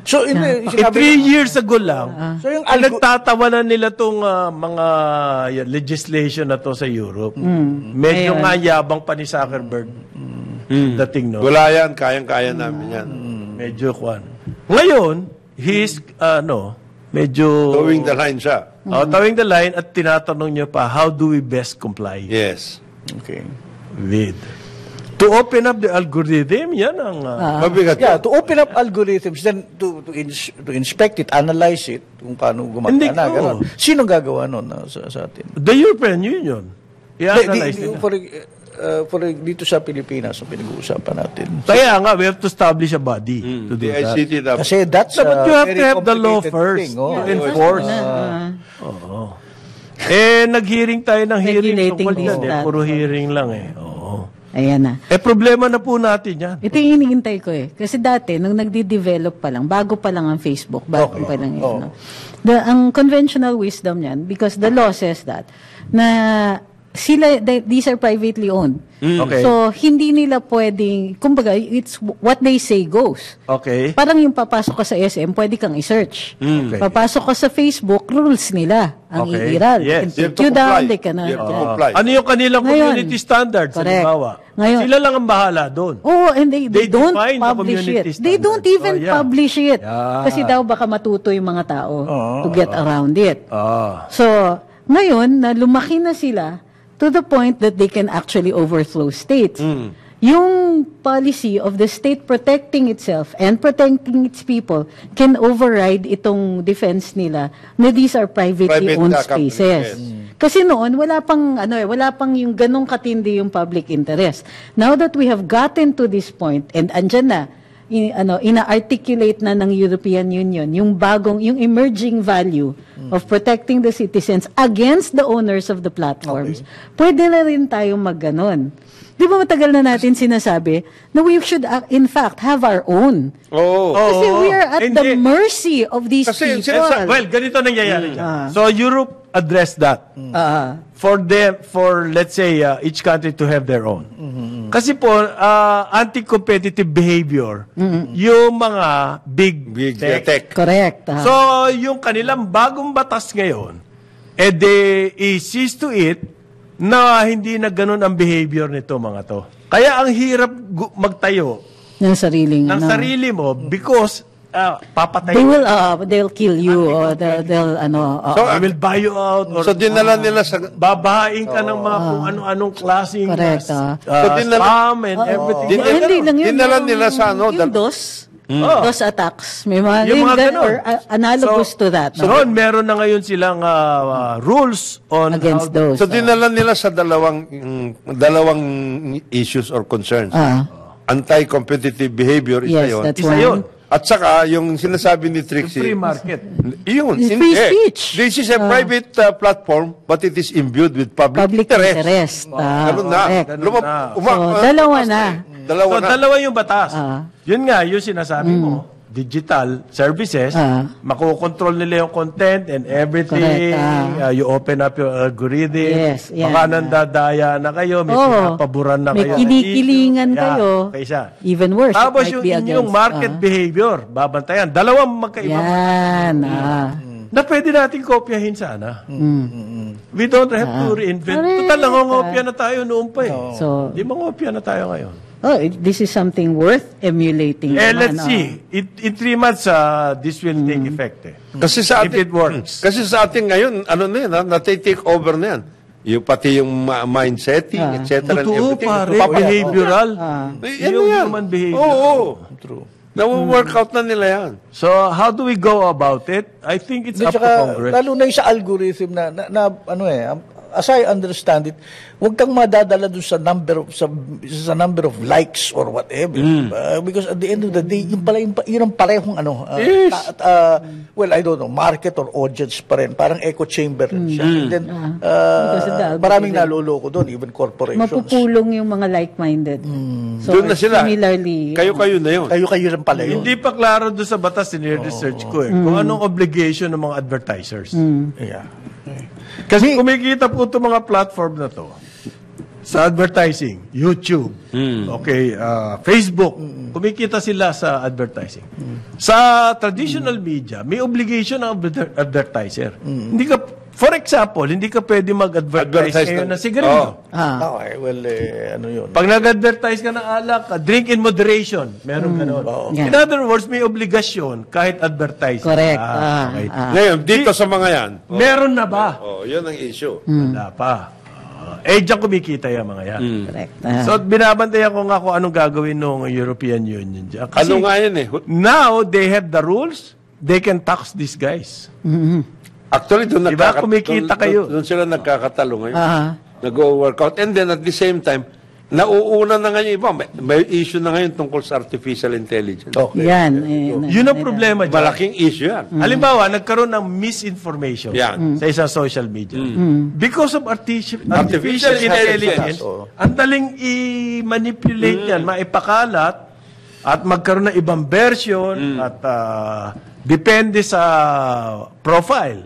So, 3 years ago lang, So, yung nagtatawanan nila itong mga legislation na to sa Europe. Medyo nga yabang pa ni Zuckerberg. Dating, no? Wala yan. Kayang-kaya namin yan. Medyo kwan. Ngayon, he's, medyo... Towing the line siya. Towing the line at tinatanong niyo pa, how do we best comply Yes. Okay. with? To open up the algorithm, yan ang... Mabigat Yeah, yan. to open up algorithms, then to inspect it, analyze it, kung paano Hindi gumagana. ko. Ganon. Sinong gagawa nun sa atin? The European Union. I-analyze nila. Dito sa Pilipinas, ang pinag-uusapan natin. Kaya nga, we have to establish a body to do The that. ICT dapat. Kasi that's But you have very to have the law complicated first thing, to enforce. Nag-hearing tayo ng hearing Regulating tungkol yan. this, Puro hearing lang eh. Oo. Ayan na. Problema na po natin yan. Ito yung hinihintay ko eh. Kasi dati, nung nagde-develop pa lang, bago pa lang ang Facebook, bago pa lang yun. No? Ang conventional wisdom yan, because the law says that, na these are privately owned. Okay. So, hindi nila pwedeng, kumbaga, it's what they say goes. Okay. Parang yung papasok ka sa SM, pwede kang i-search. Okay. Papasok ka sa Facebook, rules nila ang Okay. iiral. Yes. They You have can to take you down, comply. they can... You have to comply. Ano yung kanilang Ngayon, community standards? correct. Halimbawa. Ngayon, Sila lang ang bahala doon. Oh, and they don't define the publish community it. They don't standards. even Oh, yeah. publish it. Yeah. Kasi daw baka matuto yung mga tao to get around it. Ah. So, ngayon, na lumaki na sila to the point that they can actually overthrow states. Yung policy of the state protecting itself and protecting its people can override itong defense nila na these are privately Private owned company, spaces. yes. Kasi noon wala pang yung ganong katindi yung public interest. Now that we have gotten to this point and andyan na ina-articulate na ng European Union yung emerging value of protecting the citizens against the owners of the platforms. Pwede na rin tayong magganon. Di ba matagal na natin sinasabi na we should in fact have our own. Kasi we are at the mercy of these Kasi people. Well, ganito nangyayari dyan. So Europe addressed that. For let's say, each country to have their own. Kasi po, anti-competitive behavior, yung mga big Big tech. tech. Correct. So, yung kanilang bagong batas ngayon, i-sees to it na hindi na ganun ang behavior nito mga to. Kaya ang hirap magtayo Ng sariling, ng ano. sarili mo because papatay. They'll kill you or they'll I will buy you out or So, dinala nila sa... babahain ka ng mga kung ano-anong klaseng Correct, spam and everything. Hindi lang yun. Dinala nila sa ano, Yung DOS attacks. May mga, Yung mga ganun. or analogous to that. So, noon, meron na ngayon silang rules on Against how- those. So, dinala nila sa dalawang issues or concerns. Anti-competitive behavior, isa Yes, yun. that's Isa one. yun. At saka, yung sinasabi ni Trixie, Free market. yun. It's free speech. This is a private platform, but it is imbued with public Interest. Ganun na. Correct. Dalawa na. So, dalawa yung batas. Ah. Yun nga, yung sinasabi mo, digital services, makokontrol nila yung content and everything. Correct, You open up your algorithm. Yes, yan. Baka nandadaya na kayo, may Oo. pinapaboran na May kayo. kinikilingan kayo. Kaysa. Even worse, Tapos it might yung be inyong against, market behavior, babantayan. Dalawang magkaiba. Yan. Na pwede natin kopyahin sana. We don't have to reinvent. Correct. Total, nangongopya na tayo noon pa eh. So, Di mangopya na tayo ngayon. this is something worth emulating. Let's see. In 3 months, this will take effect. Kasi sa If atin, it works. Kasi sa atin ngayon, ano na yan, nati-take over na yan. Yung pati yung mindsetting, etc. and Totoo, everything. pare. Papaya. Behavioral. Ano Yung yan? human behavior. Oo. True. Nawo-workout na nila yan. So, how do we go about it? I think it's up to Congress. Lalo na yung sa algorithm na as I understand it, huwag kang madadala dun sa number of likes or whatever. Because at the end of the day, yun ang parehong well, I don't know, market or audience pa rin. Parang echo chamber rin siya. And then, Because of the maraming naloloko doon, even corporations. mapupulong yung mga like-minded. So, Doon na sila. similarly, Kayo-kayo na yun. Kayo lang pala yun. Hindi pa klaro doon sa batas, research ko kung anong obligation ng mga advertisers. Yeah. Kasi kumikita po itong mga platform na to sa advertising, YouTube, okay, Facebook, kumikita sila sa advertising. Sa traditional media, may obligation ng advertiser. Hindi ka, for example, hindi ka pwede mag-advertise Advertise ngayon na- na sigarilyo. Okay, well, ano yun? Pag nag-advertise ka ng alak, drink in moderation, meron ka noon. Yeah. In other words, may obligasyon kahit advertising. correct. Okay. Ngayon, dito sa mga yan, Meron na ba? yun ang issue. Wala pa. Diyan kumikita yung mga yan. Correct. So, binabantayan ko nga kung anong gagawin ng European Union dyan. Kasi Ano nga yan eh? now, they have the rules, they can tax these guys. Actually, doon Diba? Kumikita kayo. Doon sila nagkakatalo ngayon. Ah. Nag-workout. And then at the same time, nauuna na ngayon iba. May issue na ngayon tungkol sa artificial intelligence. Okay. Yan. Yun ang problema dyan. Malaking issue yan. Halimbawa, nagkaroon ng misinformation Yan. sa isang social media. Because of artificial Artificial intelligence, intelligence. ang daling i-manipulate yan, maipakalat, at magkaroon ng ibang version, at depende sa profile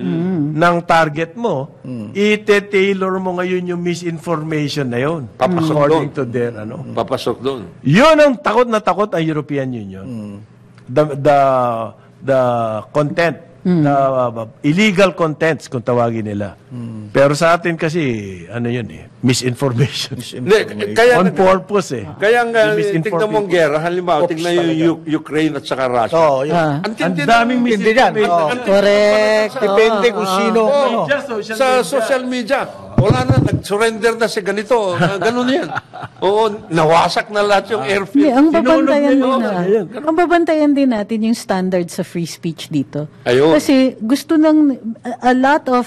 ng target mo, ite-tailor mo ngayon yung misinformation na yun. Papasok According doon. to their, Papasok doon. Yun ang takot na takot ang European Union. The content, the illegal contents kung tawagin nila. Pero sa atin kasi, ano yun misinformation. Hindi, kaya, On purpose kaya nga, You misinform tignan mong people. gera, halimbawa, Ops tignan yung Ukraine at saka Russia. Oo, yun. Ang Ang tindi daming Hindi yan. misinformation. Correct. Depende kung sino. ano. Just social Sa media. social media, wala na, nag-surrender na si ganito. Ganun yan. Oo, nawasak na lahat yung Hindi, airfield. ang babantayan Sinulog din nila. ang babantayan din natin yung standard sa free speech dito. Ayun. Kasi gusto ng a lot of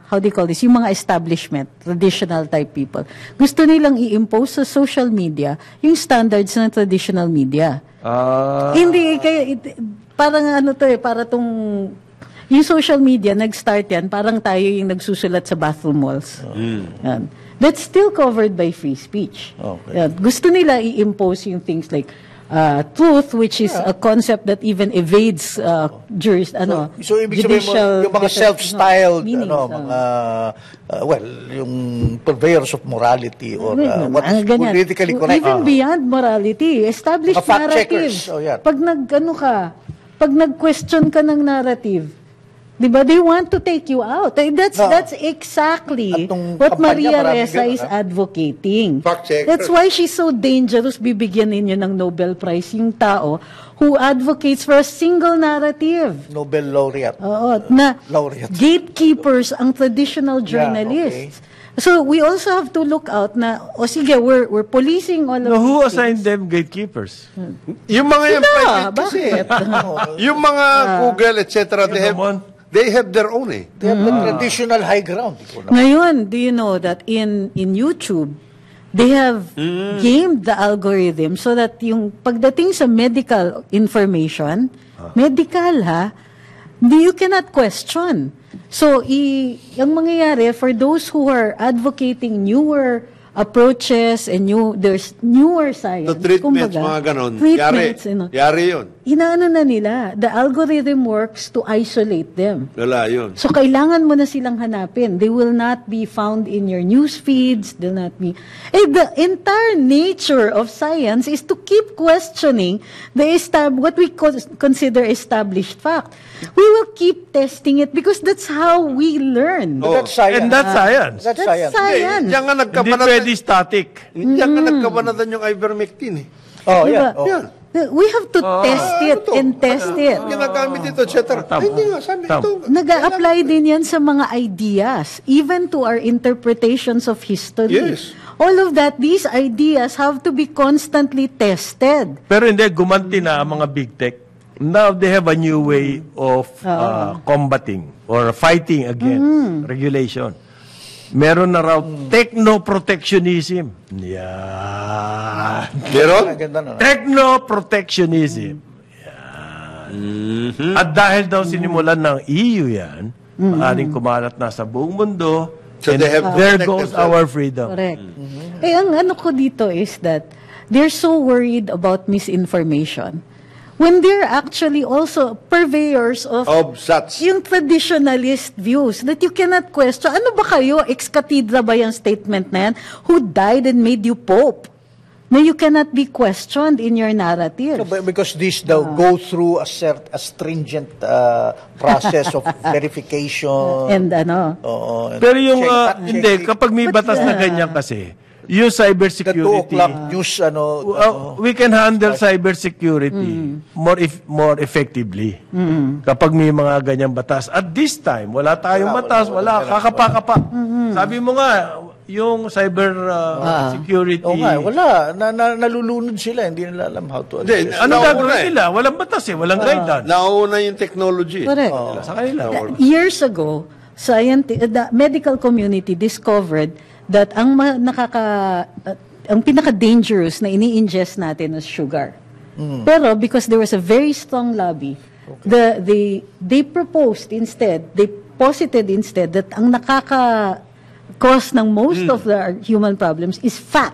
how do you call this, yung mga establishment, traditional type people, gusto nilang i-impose sa social media yung standards ng traditional media. Hindi kaya parang para tong yung social media nag-start yan, parang tayo yung nagsusulat sa bathroom walls. Yan. That's still covered by free speech. Okay. Yan. Gusto nila i-impose yung things like truth, which is a concept that even evades So, ibig sabihin mo, judicial yung mga self-styled, meanings, mga, yung purveyors of morality or what is ganyan. politically correct. Even beyond morality, established Mga fact narrative. checkers. Oh, yan. Pag pag nag-question ka ng narrative, Diba? They want to take you out. That's Oo. that's exactly At nung what kampanya, Maria maraming Ressa ganun, is advocating. Fact checker. That's why she's so dangerous. Bibigyan ninyo ng Nobel Prize yung tao who advocates for a single narrative. Nobel laureate. Oo, na Laureate. gatekeepers ang traditional journalists. So we also have to look out na, sige, we're policing all of No, who these assigned things. them gatekeepers? Yung mga yan, Sila, private kasi. bakit? Yung mga Google, etc., they have their own eh. They have the traditional high ground. Ikaw naman. Ngayon, do you know that in YouTube, they have gamed the algorithm so that yung pagdating sa medical information, medical you cannot question. So, ang mangyayari, for those who are advocating newer approaches and there's newer science. The treatments, kumbaga, mga ganon. treatments, Yari yun. inaano na nila, the algorithm works to isolate them. Wala yun. So, kailangan mo na silang hanapin. They will not be found in your news feeds. They'll not be... the entire nature of science is to keep questioning what we consider established fact. We will keep testing it because that's how we learn. But that's science. And that's science. That's That's science. science. Diyan nga Hindi nagkabanatan. pwede static. Diyan nga nagkabanatan yung ivermectin eh. Oh, Diba? yeah. Oh. Yan. We have to test it and test it. Ginagamit ito, etc. Ay, hindi nga, sabi Tama. ito. Nag-a-apply din yan sa mga ideas, even to our interpretations of history. Yes. All of that, these ideas have to be constantly tested. Pero hindi, gumanti na ang mga big tech. Now they have a new way of combating or fighting against regulation. Meron na raw techno-protectionism. Yan. Meron? Ang ganda na. Techno-protectionism. Yan. At dahil daw sinimulan ng EU yan, maaaring kumalat na sa buong mundo, So and they have to there protect goes themselves. our freedom. Correct. Eh, ang ano ko dito is that they're so worried about misinformation when they're actually also purveyors of Of such. yung traditionalist views that you cannot question. Ano ba kayo? Ex-cathedra ba yung statement na yan? Who died and made you pope? Na you cannot be questioned in your narrative. So, because these go through a stringent process of verification. And ano? Oo. Pero yung, Check- hindi, kapag may batas na ganyan kasi, yung The 2 cybersecurity, o'clock news, we can handle cybersecurity more effectively. Kapag may mga ganyang batas. At this time, wala tayong batas, wala, kakapa-kapa. Sabi mo nga, yung cyber security, Oo nga, wala. Nalulunod sila. Hindi nila alam how to Hindi, address. ano Nauna gagawin eh. nila? Walang batas walang guidance. Nauna yung technology. Correct. Sa kanila. Years ago, the medical community discovered that ang pinaka-dangerous na ini-ingest natin is sugar. Pero because there was a very strong lobby, they posited instead that ang nakaka-cause ng most of the human problems is fat.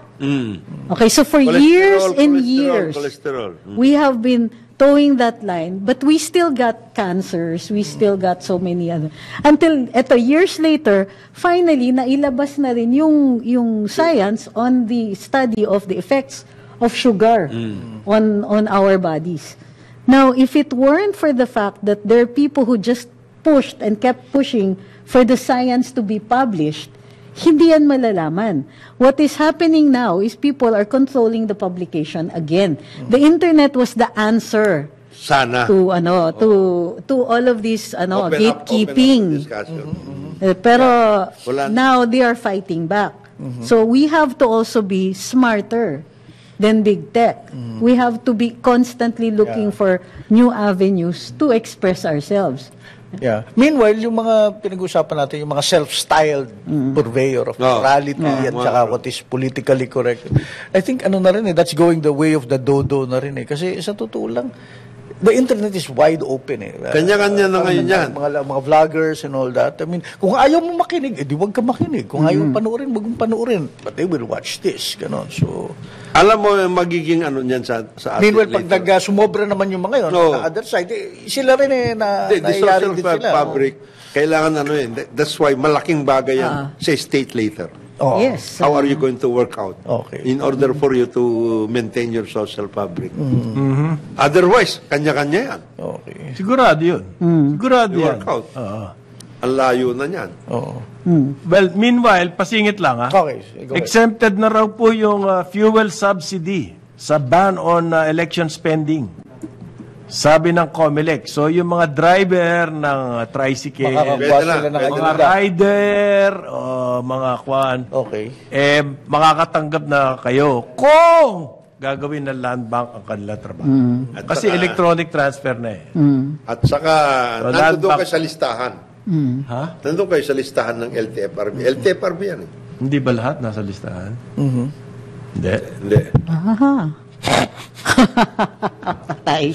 Okay, so for years and years, Cholesterol. we have been towing that line, but we still got cancers, we still got so many other. Until, years later, finally, nailabas na rin yung science on the study of the effects of sugar on our bodies. Now, if it weren't for the fact that there are people who just pushed and kept pushing for the science to be published, hindi yan malalaman. What is happening now is people are controlling the publication again. The internet was the answer Sana. to all of this gatekeeping. Discussion. Pero Wala na. now they are fighting back. So we have to also be smarter than big tech. We have to be constantly looking for new avenues to express ourselves. Yeah. Meanwhile, yung mga pinag-usapan natin, yung mga self-styled purveyor of morality at saka what is politically correct. I think na rin that's going the way of the dodo na rin eh. Kasi sa totoo lang, the internet is wide open eh. Kanya-kanya na ngayon yan. Mga vloggers and all that. I mean, kung ayaw mo makinig, di wag ka makinig. Kung ayaw mo panoorin, wag mong panoorin. But they will watch this. Ganon. So, Alam mo yung magiging niyan sa atin meanwhile, pag later. sumobra naman yung mga yun, No. na other side, sila rin The nangyayari social din sila. fabric, kailangan That's why malaking bagay yan sa state later. Oh. Yes. How are you going to work out? Okay. In order for you to maintain your social fabric. Otherwise, kanya-kanya yan. Okay. Sigurado yun. Sigurado You yan. work out. Oo. Ang layo na yan. Oo. Well, meanwhile, pasingit lang ha. Okay. Go ahead. Exempted na raw po yung fuel subsidy sa ban on election spending. Sabi ng COMELEC. So, yung mga driver ng tricycle, Makakakuha Pwede na, sila ng pwede mga ayuda. rider, mga kwan, Okay. makakatanggap na kayo kung gagawin ng land bank ang kanila trabaho. At Kasi saka- electronic transfer na eh. At saka, So, nandun land kayo sa listahan. Ha? Nandun kayo sa listahan ng LTFRB. LTFRB yan eh. Hindi ba lahat nasa listahan? Hindi. Hindi. Patay.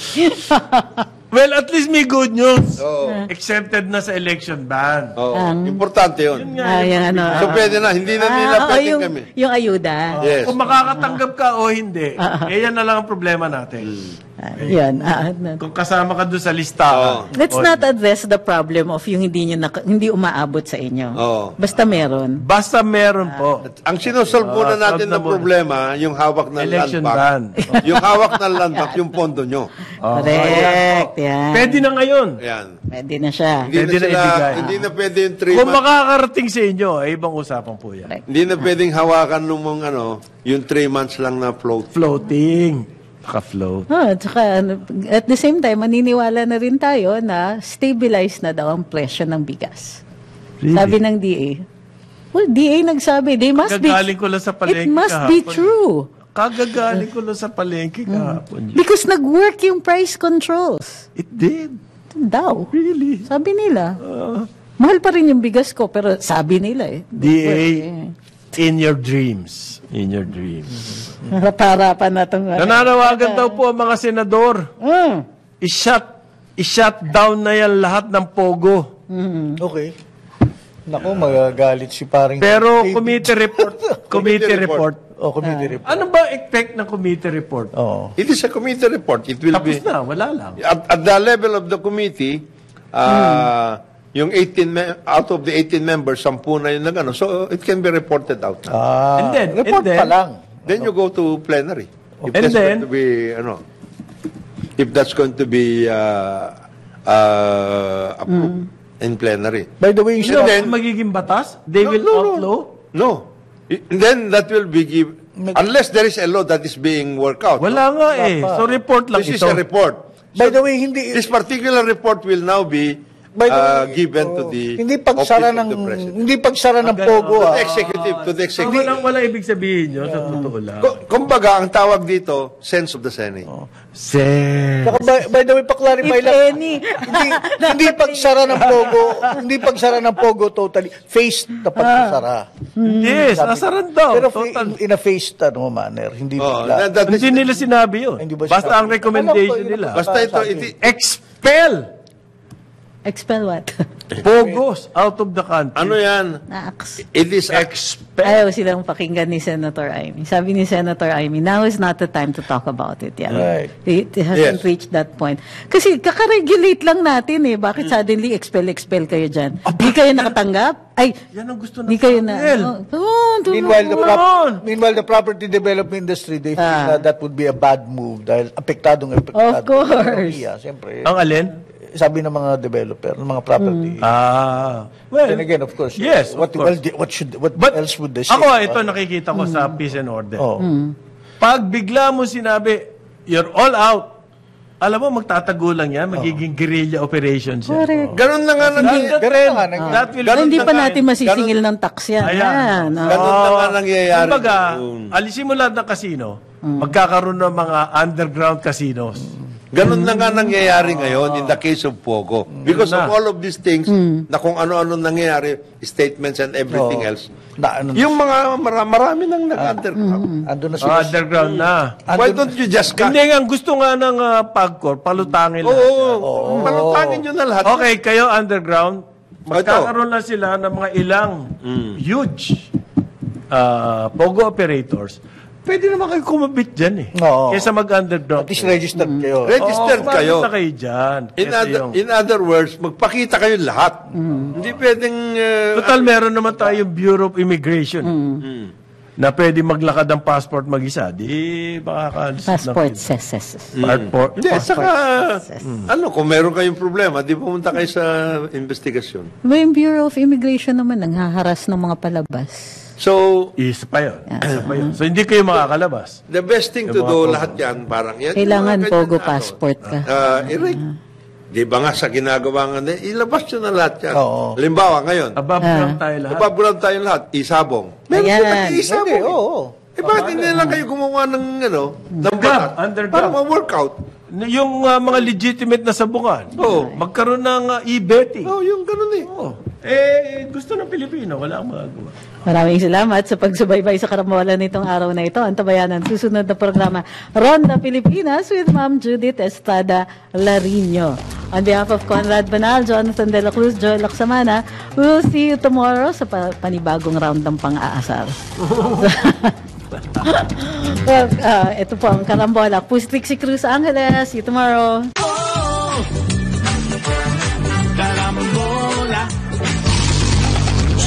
Well, at least may good news. Oo. Exempted na sa election ban. Oo. Importante yun. Yung ano. So, pwede na. Hindi na nila pwedeng yung, kami. yung ayuda. Yes. Kung makakatanggap ka o hindi, yan na lang ang problema natin. Yan. Kung kasama ka doon sa listahan. Let's not address the problem of yung hindi umaabot sa inyo. Oo. Basta meron. Basta meron po. Ang sinusolve muna natin solve na ng muna. problema, yung hawak ng Election land ban. bank. Yung hawak ng land bank, yung pondo nyo. Correct. Yan. Pwede na ngayon. Ayan. Pwede na siya. Pwede na ibigay. Hindi na pwede yung 3 Kung months. makakarating sa inyo, ay ibang usapan po yan. Hindi na pwedeng hawakan nung yung 3 months lang na float. Floating. Naka-float. At saka, at the same time, maniniwala na rin tayo na stabilize na daw ang presyo ng bigas. Really? Sabi ng DA. Well, DA nagsabi, they must be, Kagagaling ko lang sa palengke it must be kahapon. true. Kagagaling ko lang sa palengke kahapon. Because nag-work yung price controls. It did. Daw. Really. Sabi nila. Mahal pa rin yung bigas ko, pero sabi nila eh. DA, in your dreams. In your dreams. Harap-harapan na itong... Nananawagan daw po ang mga senador. I-shut down na yan lahat ng pogo. Okay. Naku, magagalit si paring... Pero committee report. Committee report. Oh, committee report. Ano ba effect ng committee report? Oo. It is a committee report. It will Tapos be... na, wala lang. At the level of the committee, yung 18 out of the 18 members, 10 na yun ng so it can be reported out. And then- report and then- pa lang. Then you go to plenary. If And that's then- going to be, if that's going to be approved in plenary. By the way, yung So, then- magiging batas? They will outlaw? No. And then that will be unless there is a law that is being worked out. Wala nga eh. So report lang This is ito. a report. by the way, hindi... This particular report will now be By the way, given to the hindi pagsara office of ng the president. hindi pagsara ng pogo To the executive, to the So, executive. wala ibig sabihin nyo sa totoo lang. Kumbaga, ang tawag dito, sense of the Senate. Sir. Saka by the way, pa-clarify If lang. any. Hindi pagsara ng pogo, hindi pagsara ng pogo totally phased na pagsara. Yes, Sabi- asaran daw. Pero Total. in a phased manner, hindi Oh, bigla. that is- Hindi nila sinabi yun. Hindi ba Basta sinabi? ang recommendation Alam ko, nila. Basta ito, Expel Expel what? Pogos out of the country. ano yan? Naks. It is Expel. Ayaw silang pakinggan ni Senator Amy. Sabi ni Senator Amy, now is not the time to talk about it. Yan. Right. It hasn't Yes. reached that point. Kasi kakaregulate lang natin eh. Bakit suddenly expel kayo dyan? Di kayo nakatanggap? Ay, Yan ang gusto di ng kayo na. Well, Meanwhile, the property development industry, they feel na that would be a bad move dahil apektado. Of course. Siyempre, Ang alin? sabi ng mga developer, ng mga property. Well, Then again, of course, yes, of what course. what But else would they say? ako, ito nakikita ko sa peace and order. Oh. Pag bigla mo sinabi, you're all out, alam mo, magtatago lang yan, magiging guerrilla operations yan. Correct. Ganun na nga That will Pero hindi be pa the natin time. masisingil ng tax yan. Ayan. Yan. Ganun na nga nangyayari. Kumbaga, alisin mo lahat ng casino, magkakaroon ng mga underground casinos. Ganun na nga nangyayari ngayon in the case of Pogo. Because of all of these things, na kung ano-ano nangyayari, statements and everything else, yung mga marami nang nag-underground. Ando na sila. Underground na. Why don't you just Hindi nga, gusto nga ng PAGCOR, palutangin lang. Oo, malutangin nyo na lahat. Okay, kayo underground, magkakaroon lang sila ng mga ilang huge Pogo operators Pwede naman kayo kumabit dyan eh. Oo. Kesa mag-underground. At least registered kayo. Registered kayo. Kumabit na kayo dyan. In other words, magpakita kayo lahat. Hindi pwedeng... Total, meron naman tayong Bureau of Immigration na pwede maglakad ng passport mag-isa. Di baka Passport ses. Passport. Hindi, saka, kung meron kayong problema, di pumunta kayo sa investigasyon. Yung Bureau of Immigration naman, nanghaharas ng mga palabas. So, Isa pa yun. So, hindi kayo makakalabas. the best thing to do, lahat yan, parang yan. Kailangan yung mga pogo ganyan, passport ka. Di ba nga sa ginagawa nga, ilabas nyo na lahat yan. Oo. Halimbawa, ngayon, Above ground tayo lahat. mapabulan tayo lahat, isabong. Meron Ayan. sila isabong. Pwede, oo. Bakit hindi lang kayo gumawa ng, ng balat underground. para ma-workout? Yung mga legitimate na sabungan, magkaroon ng e-betting. Yung ganun eh. Gusto ng Pilipino, wala akong magagawa. Maraming salamat sa pagsubaybay sa karambola nitong araw na ito. Antabayan ang susunod na programa, Ronda Pilipinas with Ma'am Judith Estrada Larino. On behalf of Conrad Banal, Jonathan De La Cruz, Joel Laksamana, we will see you tomorrow sa panibagong round ng pang-aasar. Well, ito po ang karambola. Pustik si Cruz Angeles. See you tomorrow.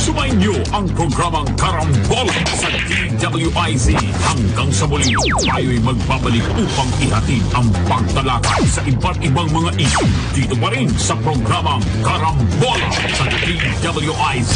Sumainyo ang programang Karambola sa DWIZ. Hanggang sa muli, tayo'y magbabalik upang ihatid ang pagtalakay sa iba't ibang mga issue. Dito pa rin sa programang Karambola sa DWIZ.